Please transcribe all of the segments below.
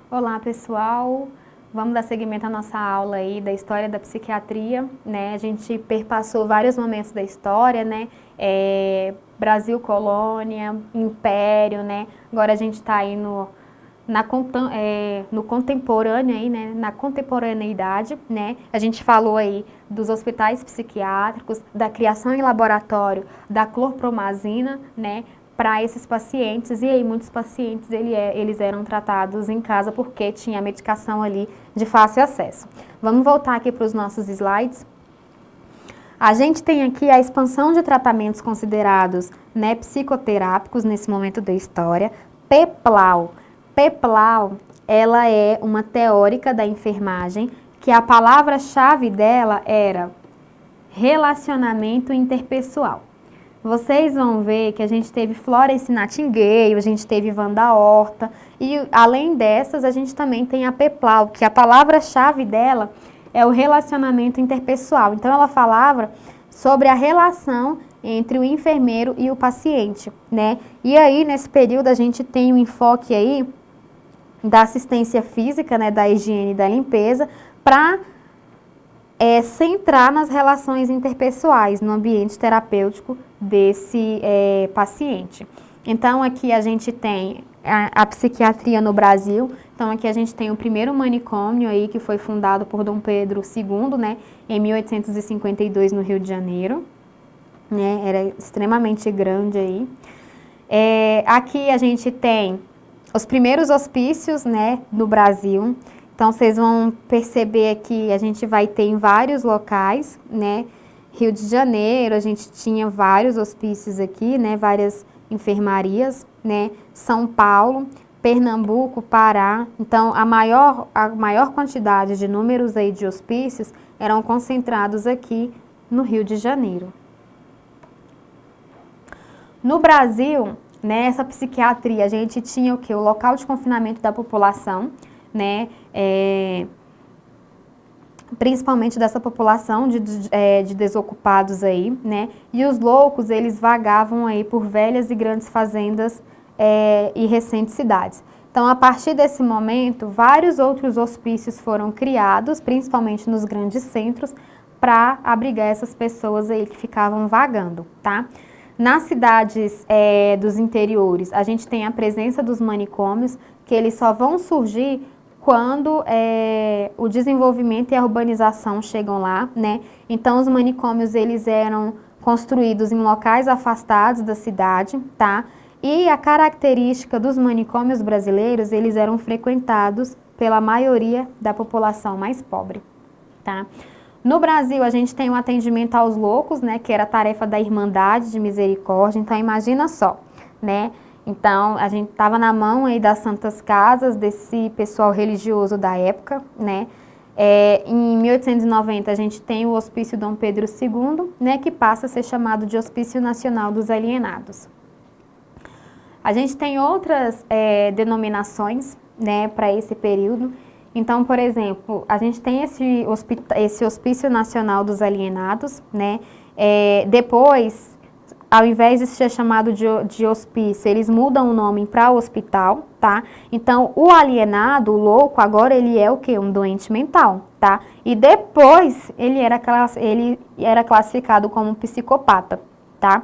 Olá, pessoal. Vamos dar seguimento à nossa aula aí da história da psiquiatria, né? A gente perpassou vários momentos da história, né? Brasil, colônia, império, né? Agora a gente está aí no contemporâneo aí, né? Na contemporaneidade, né? A gente falou aí dos hospitais psiquiátricos, da criação em laboratório da clorpromazina, né? Para esses pacientes, e aí muitos pacientes eles eram tratados em casa porque tinha a medicação ali de fácil acesso. Vamos voltar aqui para os nossos slides. A gente tem aqui a expansão de tratamentos considerados, né, psicoterápicos nesse momento da história. Peplau. Peplau, ela é uma teórica da enfermagem que a palavra-chave dela era relacionamento interpessoal. Vocês vão ver que a gente teve Florence Nightingale, a gente teve Wanda Horta, e além dessas a gente também tem a Peplau, que a palavra-chave dela é o relacionamento interpessoal. Então ela falava sobre a relação entre o enfermeiro e o paciente, né? E aí nesse período a gente tem um enfoque aí da assistência física, né, da higiene e da limpeza, para centrar nas relações interpessoais, no ambiente terapêutico desse paciente. Então, aqui a gente tem a psiquiatria no Brasil. Então, aqui a gente tem o primeiro manicômio aí, que foi fundado por Dom Pedro II, né, em 1852, no Rio de Janeiro. Né, era extremamente grande aí. Aqui a gente tem os primeiros hospícios, né, no Brasil. Então, vocês vão perceber aqui, a gente vai ter em vários locais, né? Rio de Janeiro, a gente tinha vários hospícios aqui, né? Várias enfermarias, né? São Paulo, Pernambuco, Pará. Então, a maior quantidade de números aí de hospícios eram concentrados aqui no Rio de Janeiro. No Brasil, nessa psiquiatria, a gente tinha o quê? O local de confinamento da população, né, principalmente dessa população de desocupados aí, né, e os loucos, eles vagavam aí por velhas e grandes fazendas e recentes cidades. Então, a partir desse momento, vários outros hospícios foram criados, principalmente nos grandes centros, para abrigar essas pessoas aí que ficavam vagando, tá? Nas cidades dos interiores, a gente tem a presença dos manicômios, que eles só vão surgir quando o desenvolvimento e a urbanização chegam lá, né? Então, os manicômios, eles eram construídos em locais afastados da cidade, tá? E a característica dos manicômios brasileiros, eles eram frequentados pela maioria da população mais pobre, tá? No Brasil, a gente tem o atendimento aos loucos, né? Que era a tarefa da Irmandade de Misericórdia. Então, imagina só, né? Então, a gente estava na mão aí das santas casas, desse pessoal religioso da época, né? Em 1890, a gente tem o Hospício Dom Pedro II, né? Que passa a ser chamado de Hospício Nacional dos Alienados. A gente tem outras denominações, né? Para esse período. Então, por exemplo, a gente tem esse Hospício Nacional dos Alienados, né? Depois, ao invés de ser chamado de hospício, eles mudam o nome para hospital, tá? Então, o alienado, o louco, agora ele é o quê? Um doente mental, tá? E depois, ele era classificado como um psicopata, tá?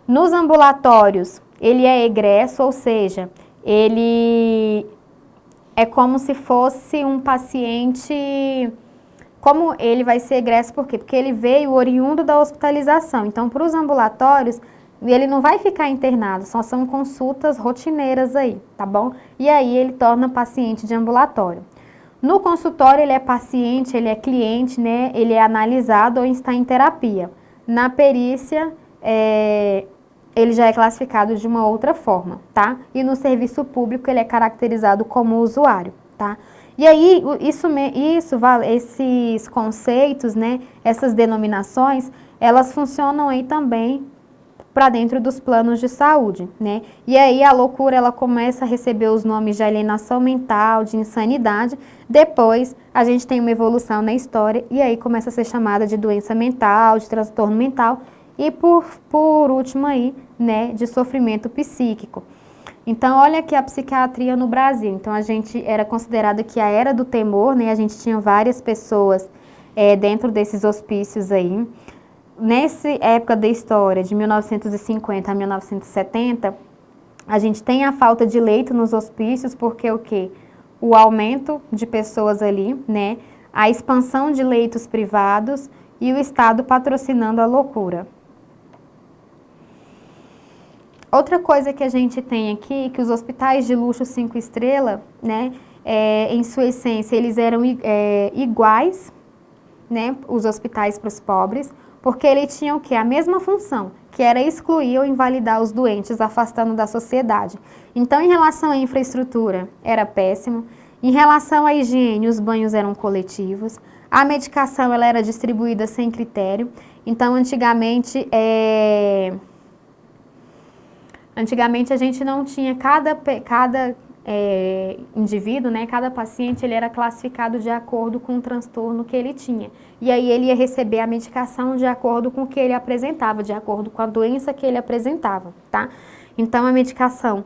Nos ambulatórios, ele é egresso, ou seja, ele é como se fosse um paciente. Como ele vai ser egresso, por quê? Porque ele veio oriundo da hospitalização. Então, para os ambulatórios, ele não vai ficar internado, só são consultas rotineiras aí, tá bom? E aí ele torna paciente de ambulatório. No consultório, ele é paciente, ele é cliente, né? Ele é analisado ou está em terapia. Na perícia, ele já é classificado de uma outra forma, tá? E no serviço público, ele é caracterizado como usuário, tá? E aí, esses conceitos, né, essas denominações, elas funcionam aí também para dentro dos planos de saúde, né? E aí a loucura, ela começa a receber os nomes de alienação mental, de insanidade. Depois, a gente tem uma evolução na história e aí começa a ser chamada de doença mental, de transtorno mental e por último aí, né, de sofrimento psíquico. Então, olha aqui a psiquiatria no Brasil. Então, a gente era considerada que a era do temor, né? A gente tinha várias pessoas dentro desses hospícios aí. Nessa época da história, de 1950 a 1970, a gente tem a falta de leito nos hospícios, porque o quê? O aumento de pessoas ali, né? A expansão de leitos privados e o Estado patrocinando a loucura. Outra coisa que a gente tem aqui, que os hospitais de luxo 5 estrelas, né, em sua essência, eles eram iguais, né, os hospitais para os pobres, porque ele tinha o quê? A mesma função, que era excluir ou invalidar os doentes, afastando da sociedade. Então, em relação à infraestrutura, era péssimo. Em relação à higiene, os banhos eram coletivos. A medicação, ela era distribuída sem critério. Então, antigamente a gente não tinha cada indivíduo, né, cada paciente, ele era classificado de acordo com o transtorno que ele tinha. E aí ele ia receber a medicação de acordo com o que ele apresentava, de acordo com a doença que ele apresentava, tá? Então a medicação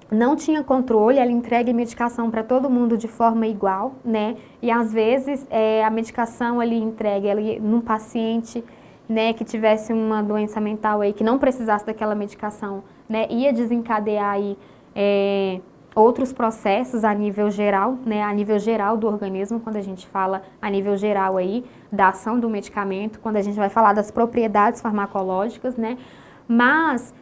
não tinha controle, ela entrega medicação para todo mundo de forma igual, né? E às vezes a medicação ali entregue num paciente, né, que tivesse uma doença mental aí, que não precisasse daquela medicação, né, ia desencadear aí outros processos a nível geral, né, a nível geral do organismo, quando a gente fala a nível geral aí da ação do medicamento, quando a gente vai falar das propriedades farmacológicas, né, mas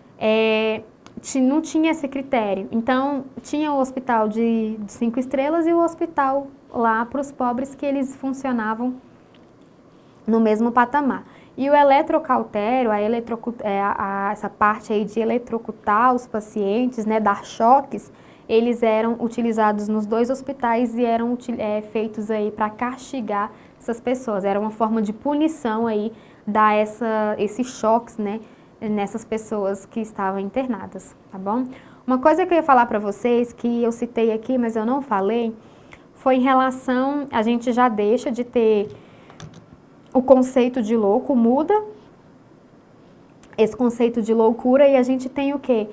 não tinha esse critério. Então, tinha o hospital de 5 estrelas e o hospital lá para os pobres, que eles funcionavam no mesmo patamar. E o eletrocautério, essa parte aí de eletrocutar os pacientes, né, dar choques, eles eram utilizados nos 2 hospitais e eram feitos aí para castigar essas pessoas. Era uma forma de punição aí, dar esses choques, né, nessas pessoas que estavam internadas, tá bom? Uma coisa que eu ia falar para vocês, que eu citei aqui, mas eu não falei, foi em relação, a gente já deixa de ter o conceito de louco, muda esse conceito de loucura e a gente tem o quê?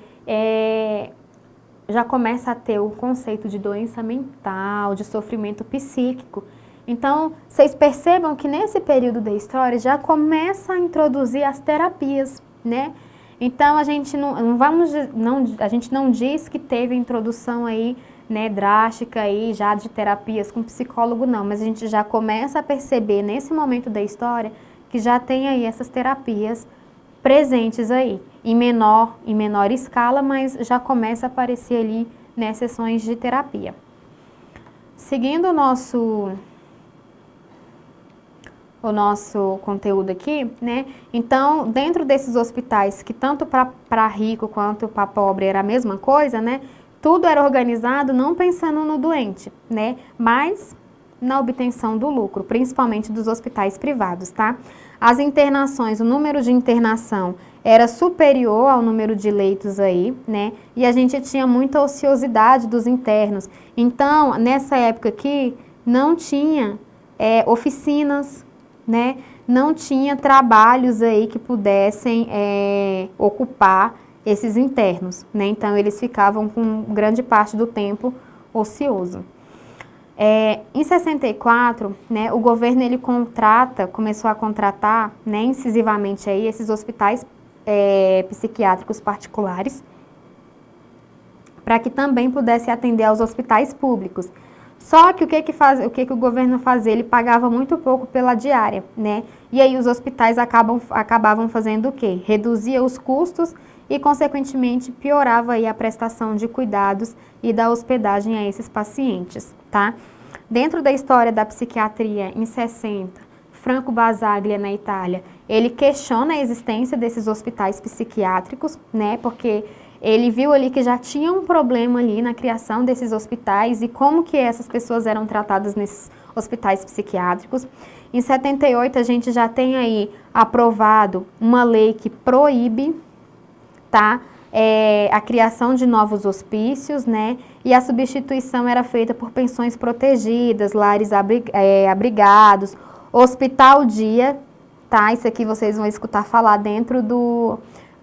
Já começa a ter o conceito de doença mental, de sofrimento psíquico. Então, vocês percebam que nesse período da história já começa a introduzir as terapias, né? Então, a gente a gente não diz que teve introdução aí, né, drástica aí já de terapias com psicólogo, não, mas a gente já começa a perceber nesse momento da história que já tem aí essas terapias presentes aí, em menor escala, mas já começa a aparecer ali, né, sessões de terapia. Seguindo o nosso conteúdo aqui, né? Então, dentro desses hospitais, que tanto para rico quanto para pobre era a mesma coisa, né? Tudo era organizado não pensando no doente, né? Mas na obtenção do lucro, principalmente dos hospitais privados, tá? As internações, o número de internação era superior ao número de leitos aí, né? E a gente tinha muita ociosidade dos internos. Então, nessa época aqui, não tinha oficinas, né? Não tinha trabalhos aí que pudessem ocupar esses internos, né? Então, eles ficavam com grande parte do tempo ocioso. Em 64, né, o governo ele começou a contratar, né, incisivamente aí esses hospitais psiquiátricos particulares, para que também pudesse atender aos hospitais públicos. Só que o que o governo fazia? Ele pagava muito pouco pela diária, né? E aí os hospitais acabavam fazendo o quê? Reduzia os custos e, consequentemente, piorava aí a prestação de cuidados e da hospedagem a esses pacientes, tá? Dentro da história da psiquiatria, em 60, Franco Basaglia, na Itália, ele questiona a existência desses hospitais psiquiátricos, né? Porque ele viu ali que já tinha um problema ali na criação desses hospitais e como que essas pessoas eram tratadas nesses hospitais psiquiátricos. Em 78, a gente já tem aí aprovado uma lei que proíbe, tá, a criação de novos hospícios, né? E a substituição era feita por pensões protegidas, lares abrigados, hospital dia, tá? Isso aqui vocês vão escutar falar dentro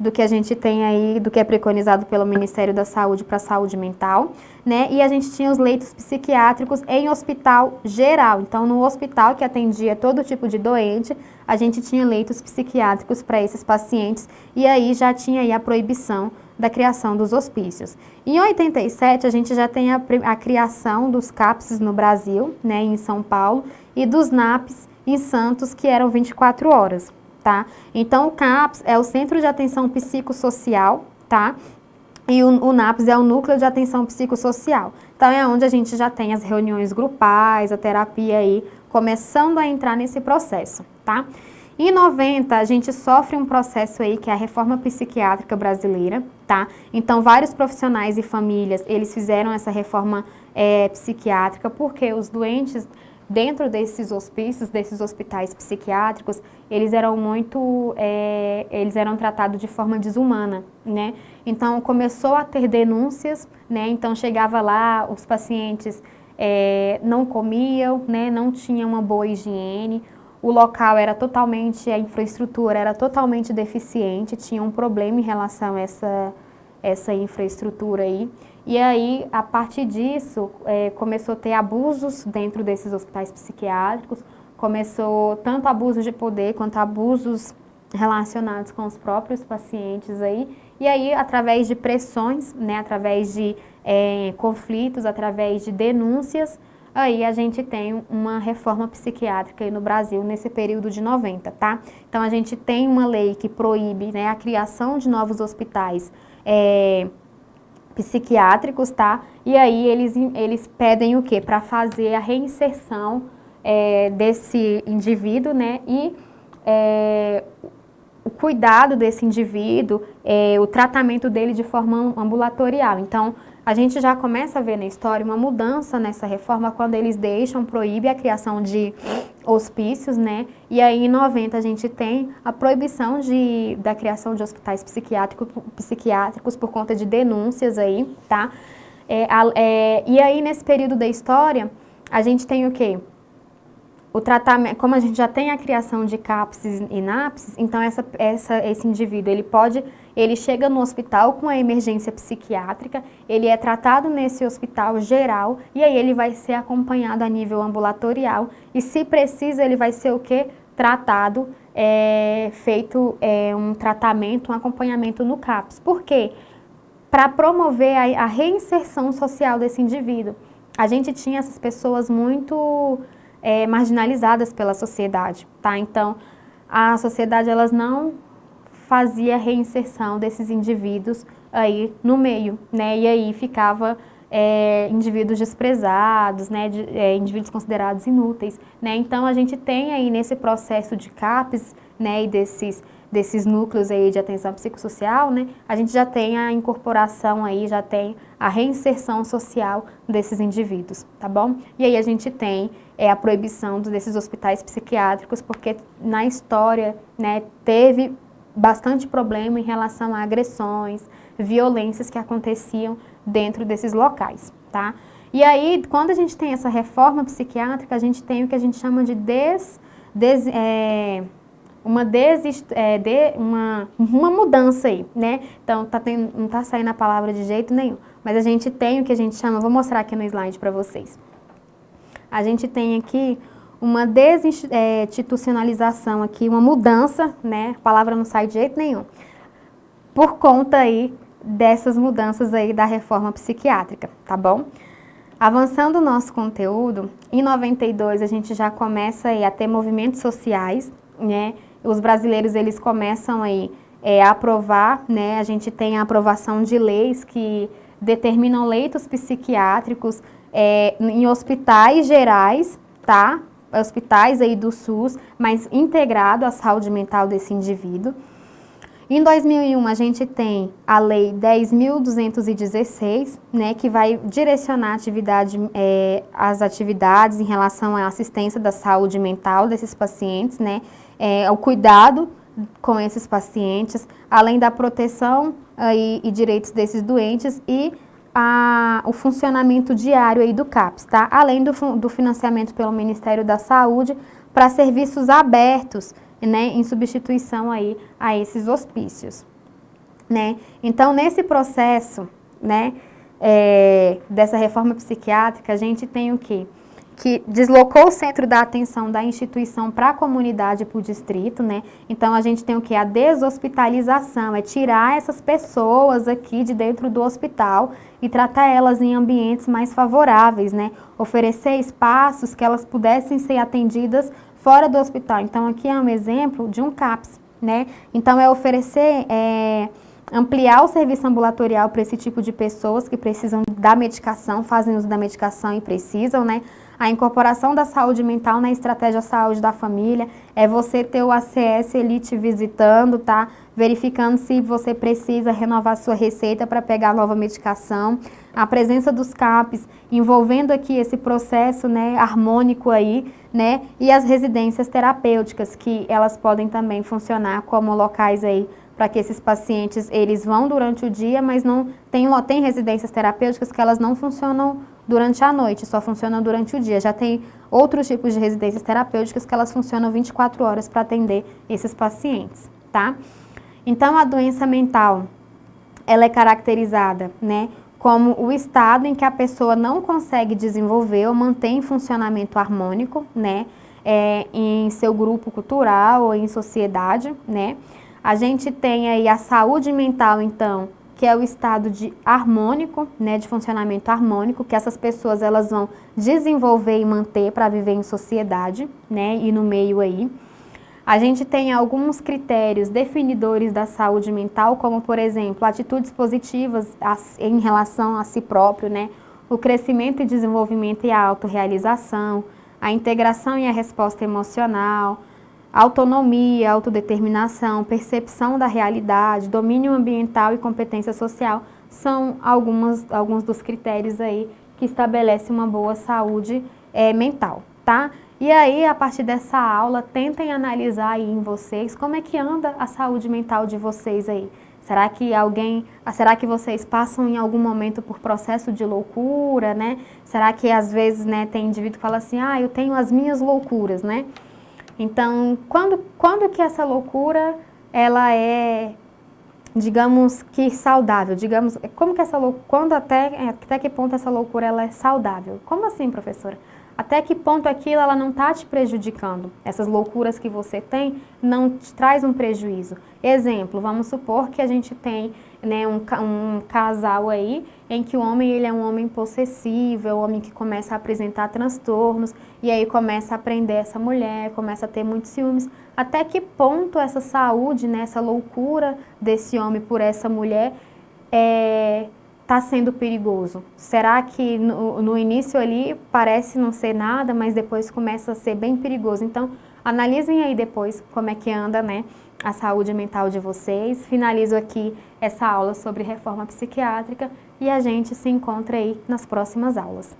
do que a gente tem aí, do que é preconizado pelo Ministério da Saúde para a saúde mental, né? E a gente tinha os leitos psiquiátricos em hospital geral. Então, no hospital que atendia todo tipo de doente, a gente tinha leitos psiquiátricos para esses pacientes e aí já tinha aí a proibição da criação dos hospícios. Em 87, a gente já tem a criação dos CAPS no Brasil, né, em São Paulo, e dos NAPs em Santos, que eram 24 horas, tá? Então, o CAPS é o Centro de Atenção Psicossocial, tá? E o NAPS é o Núcleo de Atenção Psicossocial. Então, é onde a gente já tem as reuniões grupais, a terapia aí, começando a entrar nesse processo, tá? Em 90, a gente sofre um processo aí que é a reforma psiquiátrica brasileira, tá? Então, vários profissionais e famílias, eles fizeram essa reforma psiquiátrica porque os doentes dentro desses hospícios, desses hospitais psiquiátricos, eles eram eles eram tratados de forma desumana, né? Então, começou a ter denúncias, né? Então, chegava lá, os pacientes não comiam, né? Não tinham uma boa higiene, o local era totalmente, a infraestrutura era totalmente deficiente, tinha um problema em relação a essa infraestrutura aí. E aí, a partir disso, começou a ter abusos dentro desses hospitais psiquiátricos, começou tanto abusos de poder quanto abusos relacionados com os próprios pacientes aí. E aí, através de pressões, né, através de conflitos, através de denúncias, aí a gente tem uma reforma psiquiátrica aí no Brasil nesse período de 90, tá? Então, a gente tem uma lei que proíbe, né, a criação de novos hospitais psiquiátricos, tá? E aí eles pedem o quê? Para fazer a reinserção desse indivíduo, né? E o cuidado desse indivíduo, o tratamento dele de forma ambulatorial. Então, a gente já começa a ver na história uma mudança nessa reforma quando eles proíbem a criação de hospícios, né? E aí em 90 a gente tem a proibição da criação de hospitais psiquiátricos por conta de denúncias aí, tá? E aí nesse período da história a gente tem o quê? O tratamento, como a gente já tem a criação de CAPS e NAPS, então esse indivíduo, ele chega no hospital com a emergência psiquiátrica, ele é tratado nesse hospital geral e aí ele vai ser acompanhado a nível ambulatorial e se precisa ele vai ser o quê? Tratado, feito um tratamento, um acompanhamento no CAPS. Por quê? Para promover a reinserção social desse indivíduo. A gente tinha essas pessoas muito marginalizadas pela sociedade, tá? Então, a sociedade, elas não fazia reinserção desses indivíduos aí no meio, né? E aí ficava indivíduos desprezados, né? Indivíduos considerados inúteis, né? Então, a gente tem aí nesse processo de CAPS, né? E desses núcleos aí de atenção psicossocial, né? A gente já tem a incorporação aí, já tem a reinserção social desses indivíduos, tá bom? E aí a gente tem a proibição desses hospitais psiquiátricos, porque na história, né, teve bastante problema em relação a agressões, violências que aconteciam dentro desses locais, tá? E aí, quando a gente tem essa reforma psiquiátrica, a gente tem o que a gente chama de uma mudança aí, né? Então, não tá saindo a palavra de jeito nenhum, mas a gente tem o que a gente chama, vou mostrar aqui no slide para vocês. A gente tem aqui uma desinstitucionalização aqui, uma mudança, né? A palavra não sai de jeito nenhum. Por conta aí dessas mudanças aí da reforma psiquiátrica, tá bom? Avançando o nosso conteúdo, em 92 a gente já começa aí a ter movimentos sociais, né? Os brasileiros, eles começam aí a aprovar, né? A gente tem a aprovação de leis que determinam leitos psiquiátricos em hospitais gerais, tá? Hospitais aí do SUS, mas integrado à saúde mental desse indivíduo. Em 2001, a gente tem a Lei 10.216, né, que vai direcionar as atividades em relação à assistência da saúde mental desses pacientes, né, o cuidado com esses pacientes, além da proteção e direitos desses doentes e o funcionamento diário aí do CAPS, tá? Além do financiamento pelo Ministério da Saúde para serviços abertos, né, em substituição aí a esses hospícios. né? Então, nesse processo, né, dessa reforma psiquiátrica, a gente tem o quê? Que deslocou o centro da atenção da instituição para a comunidade e para o distrito, né? Então, a gente tem o quê? A deshospitalização, é tirar essas pessoas aqui de dentro do hospital e tratar elas em ambientes mais favoráveis, né? Oferecer espaços que elas pudessem ser atendidas fora do hospital. Então, aqui é um exemplo de um CAPS, né? Então, é oferecer, ampliar o serviço ambulatorial para esse tipo de pessoas que precisam da medicação, fazem uso da medicação e precisam, né? A incorporação da saúde mental na estratégia saúde da família é você ter o ACS ali te visitando, tá? Verificando se você precisa renovar sua receita para pegar nova medicação. A presença dos CAPs envolvendo aqui esse processo, né, harmônico aí, né? E as residências terapêuticas, que elas podem também funcionar como locais aí para que esses pacientes, eles vão durante o dia, mas não tem residências terapêuticas que elas não funcionam durante a noite, só funcionam durante o dia. Já tem outros tipos de residências terapêuticas que elas funcionam 24 horas para atender esses pacientes, tá? Então, a doença mental, ela é caracterizada, né, como o estado em que a pessoa não consegue desenvolver ou manter em funcionamento harmônico, né, em seu grupo cultural ou em sociedade, né. A gente tem aí a saúde mental, então, que é o estado de harmônico, né, de funcionamento harmônico, que essas pessoas elas vão desenvolver e manter para viver em sociedade, né, e no meio aí. A gente tem alguns critérios definidores da saúde mental, como, por exemplo, atitudes positivas em relação a si próprio, né, o crescimento e desenvolvimento e a autorrealização, a integração e a resposta emocional, autonomia, autodeterminação, percepção da realidade, domínio ambiental e competência social são alguns dos critérios aí que estabelecem uma boa saúde mental, tá? E aí, a partir dessa aula, tentem analisar aí em vocês como é que anda a saúde mental de vocês aí. Será que vocês passam em algum momento por processo de loucura, né? Será que às vezes, né, tem indivíduo que fala assim, eu tenho as minhas loucuras, né? Então, quando que essa loucura, ela é, digamos que saudável? Digamos, como que até que ponto essa loucura ela é saudável? Como assim, professora? Até que ponto aquilo ela não está te prejudicando? Essas loucuras que você tem não te traz um prejuízo. Exemplo, vamos supor que a gente tem, né, um casal aí em que o homem ele é um homem possessivo, é um homem que começa a apresentar transtornos e aí começa a prender essa mulher, começa a ter muitos ciúmes. Até que ponto essa saúde, né, essa loucura desse homem por essa mulher está sendo perigoso? Será que no início ali parece não ser nada, mas depois começa a ser bem perigoso? Então, analisem aí depois como é que anda, né, a saúde mental de vocês. Finalizo aqui essa aula sobre reforma psiquiátrica e a gente se encontra aí nas próximas aulas.